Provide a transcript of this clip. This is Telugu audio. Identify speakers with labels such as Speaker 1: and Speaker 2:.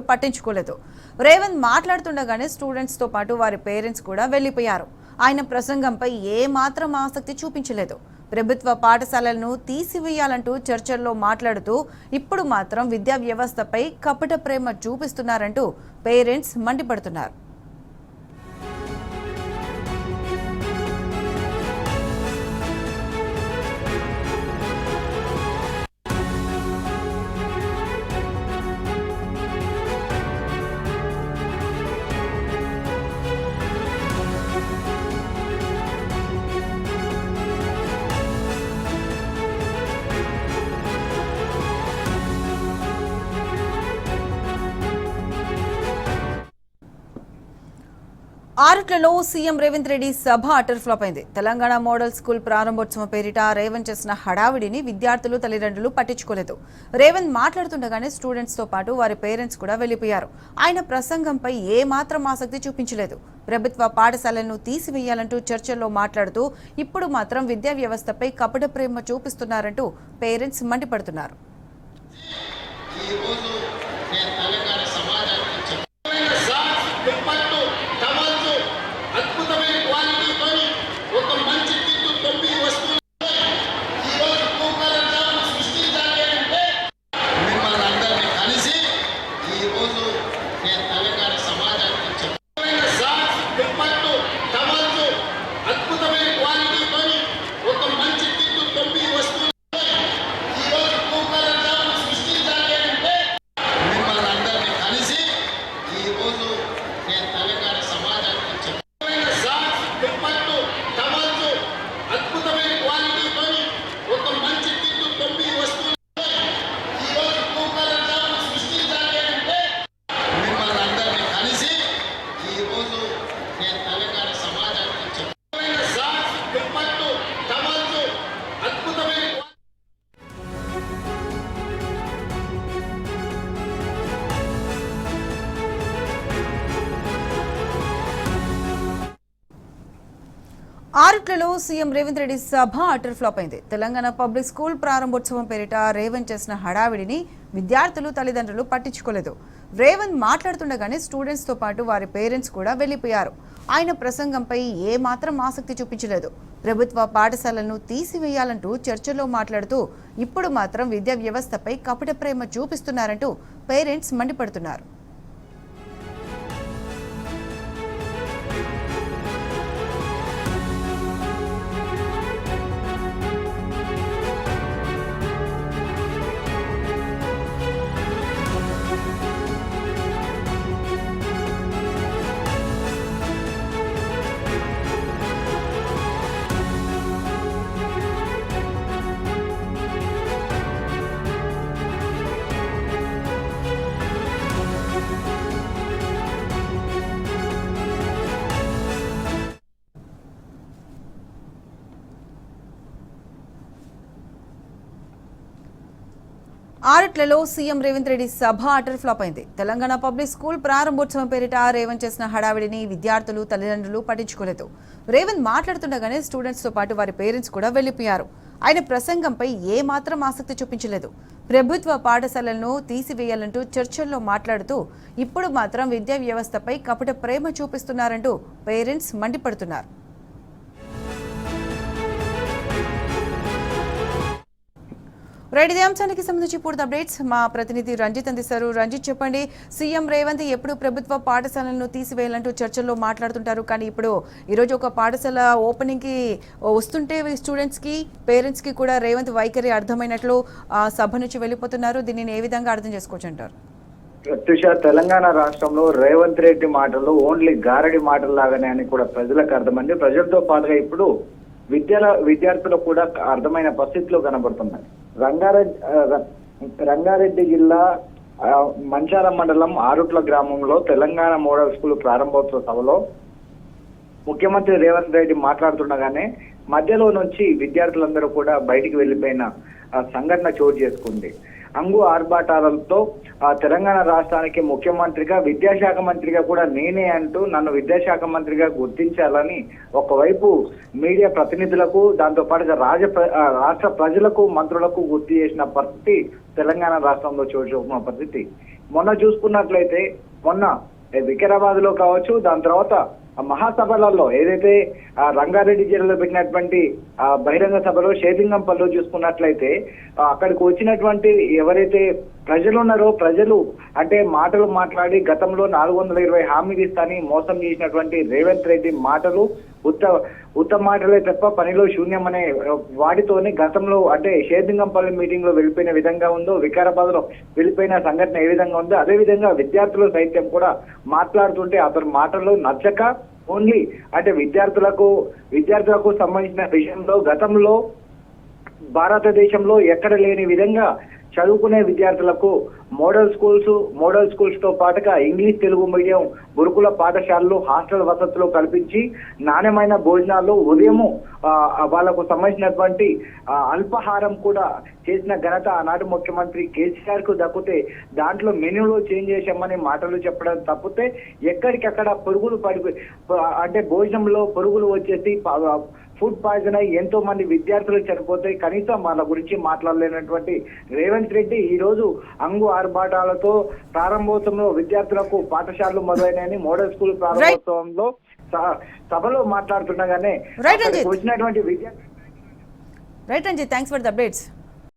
Speaker 1: పట్టించుకోలేదు. రేవంత్ మాట్లాడుతుండగానే స్టూడెంట్స్ తో పాటు వారి పేరెంట్స్ కూడా వెళ్లిపోయారు. ఆయన ప్రసంగంపై ఏ మాత్రం ఆసక్తి చూపించలేదు. ప్రభుత్వ పాఠశాలలను తీసివేయాలంటూ చర్చల్లో మాట్లాడుతూ ఇప్పుడు మాత్రం విద్యా వ్యవస్థపై కపట ప్రేమ చూపిస్తున్నారంటూ పేరెంట్స్ మండిపడుతున్నారు. ఆరుట్లలో సీఎం రేవంత్ రెడ్డి సభ అటర్ ఫ్లాప్ అయింది. తెలంగాణ మోడల్ స్కూల్ ప్రారంభోత్సవం పేరిట రేవంత్ చేసిన హడావిడిని విద్యార్థులు తల్లిదండ్రులు పట్టించుకోలేదు. రేవంత్ మాట్లాడుతుండగానే స్టూడెంట్స్ తో పాటు వారి పేరెంట్స్ కూడా వెళ్లిపోయారు. ఆయన ప్రసంగంపై ఏ మాత్రం ఆసక్తి చూపించలేదు. ప్రభుత్వ పాఠశాలలను తీసివేయాలంటూ చర్చల్లో మాట్లాడుతూ ఇప్పుడు మాత్రం విద్యా వ్యవస్థపై కపట ప్రేమ చూపిస్తున్నారంటూ పేరెంట్స్ మండిపడుతున్నారు. ఆరుట్లలో సీఎం రేవంత్ రెడ్డి సభ అటర్ ఫ్లాప్ అయింది. తెలంగాణ పబ్లిక్ స్కూల్ ప్రారంభోత్సవం పేరిట రేవంత్ చేసిన హడావిడిని విద్యార్థులు తల్లిదండ్రులు పట్టించుకోలేదు. రేవంత్ మాట్లాడుతుండగానే స్టూడెంట్స్ తో పాటు వారి పేరెంట్స్ కూడా వెళ్లిపోయారు. ఆయన ప్రసంగంపై ఏ మాత్రం ఆసక్తి చూపించలేదు. ప్రభుత్వ పాఠశాలలను తీసివేయాలంటూ చర్చల్లో మాట్లాడుతూ ఇప్పుడు మాత్రం విద్యా వ్యవస్థపై కపట ప్రేమ చూపిస్తున్నారంటూ పేరెంట్స్ మండిపడుతున్నారు. ఆరుట్లలో సీఎం రేవంత్ రెడ్డి సభ అటర్ ఫ్లాప్ అయింది. తెలంగాణ పబ్లిక్ స్కూల్ ప్రారంభోత్సవం పేరిట రేవంత్ చేసిన హడావిడిని విద్యార్థులు తల్లిదండ్రులు పట్టించుకోలేదు. రేవంత్ మాట్లాడుతుండగానే స్టూడెంట్స్ తో పాటు వారి పేరెంట్స్ కూడా వెళ్లిపోయారు. ఆయన ప్రసంగంపై ఏ మాత్రం ఆసక్తి చూపించలేదు. ప్రభుత్వ పాఠశాలలను తీసివేయాలంటూ చర్చల్లో మాట్లాడుతూ ఇప్పుడు మాత్రం విద్యా వ్యవస్థపై కపట ప్రేమ చూపిస్తున్నారంటూ పేరెంట్స్ మండిపడుతున్నారు. రైట్, ఇదే అంశానికి సంబంధించి పూర్తి అప్డేట్స్ మా ప్రతినిధి రంజిత్ అందిస్తారు. రంజిత్, చెప్పండి, సీఎం రేవంత్ ఎప్పుడు ప్రభుత్వ పాఠశాలలను తీసివేయాలంటూ చర్చల్లో మాట్లాడుతుంటారు, కానీ ఇప్పుడు ఈరోజు ఒక పాఠశాల ఓపెనింగ్ కి వస్తుంటే స్టూడెంట్స్ కి పేరెంట్స్ కి కూడా రేవంత్ వైఖరి అర్థమైనట్లు సభ నుంచి వెళ్ళిపోతున్నారు. దీనిని ఏ విధంగా అర్థం చేసుకోవచ్చు అంటారు?
Speaker 2: ప్రత్యుష, తెలంగాణ రాష్ట్రంలో రేవంత్ రెడ్డి మాటలు ఓన్లీ గారడి మాటలు లాగానే అని కూడా ప్రజలకు అర్థమైంది. ప్రజలతో పాటుగా ఇప్పుడు విద్యార్థులకు కూడా అర్థమైన పరిస్థితిలో కనబడుతున్నాయి. రంగారెడ్డి జిల్లా మంచాల మండలం ఆరుట్ల గ్రామంలో తెలంగాణ మోడల్ స్కూల్ ప్రారంభోత్సవ సభలో ముఖ్యమంత్రి రేవంత్ రెడ్డి మాట్లాడుతుండగానే మధ్యలో నుంచి విద్యార్థులందరూ కూడా బయటికి వెళ్లిపోయిన సంఘటన చోటు చేసుకుంది. అంగు ఆర్భాటాలతో తెలంగాణ రాష్ట్రానికి ముఖ్యమంత్రిగా విద్యాశాఖ మంత్రిగా కూడా నేనే అంటూ నన్ను విద్యాశాఖ మంత్రిగా గుర్తించాలని ఒకవైపు మీడియా ప్రతినిధులకు దాంతో పాటుగా రాష్ట్ర ప్రజలకు మంత్రులకు గుర్తు చేసిన పరిస్థితి తెలంగాణ రాష్ట్రంలో చోటు చూపుతున్న పరిస్థితి. మొన్న చూసుకున్నట్లయితే మొన్న వికారాబాద్ లో కావచ్చు, దాని తర్వాత మహాసభలలో ఏదైతే రంగారెడ్డి జిల్లాలో పెట్టినటువంటి బహిరంగ సభలో షేదింగంపల్లిలో చూసుకున్నట్లయితే అక్కడికి వచ్చినటువంటి ఎవరైతే ప్రజలు ఉన్నారో ప్రజలు అంటే మాటలు మాట్లాడి గతంలో 420 హామీలు ఇస్తాని మోసం చేసినటువంటి రేవంత్ రెడ్డి మాటలు ఉత్త మాటలే తప్ప పనిలో శూన్యం అనే వాటితోనే గతంలో అంటే షేదింగంపల్లి మీటింగ్ లో వెళ్ళిపోయిన విధంగా ఉందో, వికారాబాద్ లో వెళ్ళిపోయిన సంఘటన ఏ విధంగా ఉందో అదే విధంగా విద్యార్థులు సైతం కూడా మాట్లాడుతుంటే అతని మాటలు నచ్చక ఓన్లీ అంటే విద్యార్థులకు సంబంధించిన విషయంలో గతంలో భారతదేశంలో ఎక్కడ లేని విధంగా చదువుకునే విద్యార్థులకు మోడల్ స్కూల్స్ తో పాటుగా ఇంగ్లీష్ తెలుగు మీడియం గురుకుల పాఠశాలలు హాస్టల్ వసతులు కల్పించి నాణ్యమైన భోజనాలు ఉదయము వాళ్ళకు సంబంధించినటువంటి అల్పాహారం కూడా చేసిన ఘనత ఆనాటి ముఖ్యమంత్రి కేసీఆర్ కు దక్కితే దాంట్లో మెనూలో చేంజ్ చేశామని మాటలు చెప్పడం తప్పితే ఎక్కడికక్కడ పురుగులు అంటే భోజనంలో పురుగులు వచ్చేసి ఫుడ్ పాయిజన్ అయ్యి ఎంతో మంది విద్యార్థులు చనిపోతే కనీసం వాళ్ళ గురించి మాట్లాడలేనటువంటి రేవంత్ రెడ్డి ఈ రోజు అంగు ఆర్భాటాలతో ప్రారంభోత్సవంలో విద్యార్థులకు పాఠశాలలు మొదలైనని మోడల్ స్కూల్ ప్రారంభోత్సవంలో సభలో మాట్లాడుతుండగానే వచ్చినటువంటి విద్యార్థులు
Speaker 1: right Ranjit, thanks for the updates.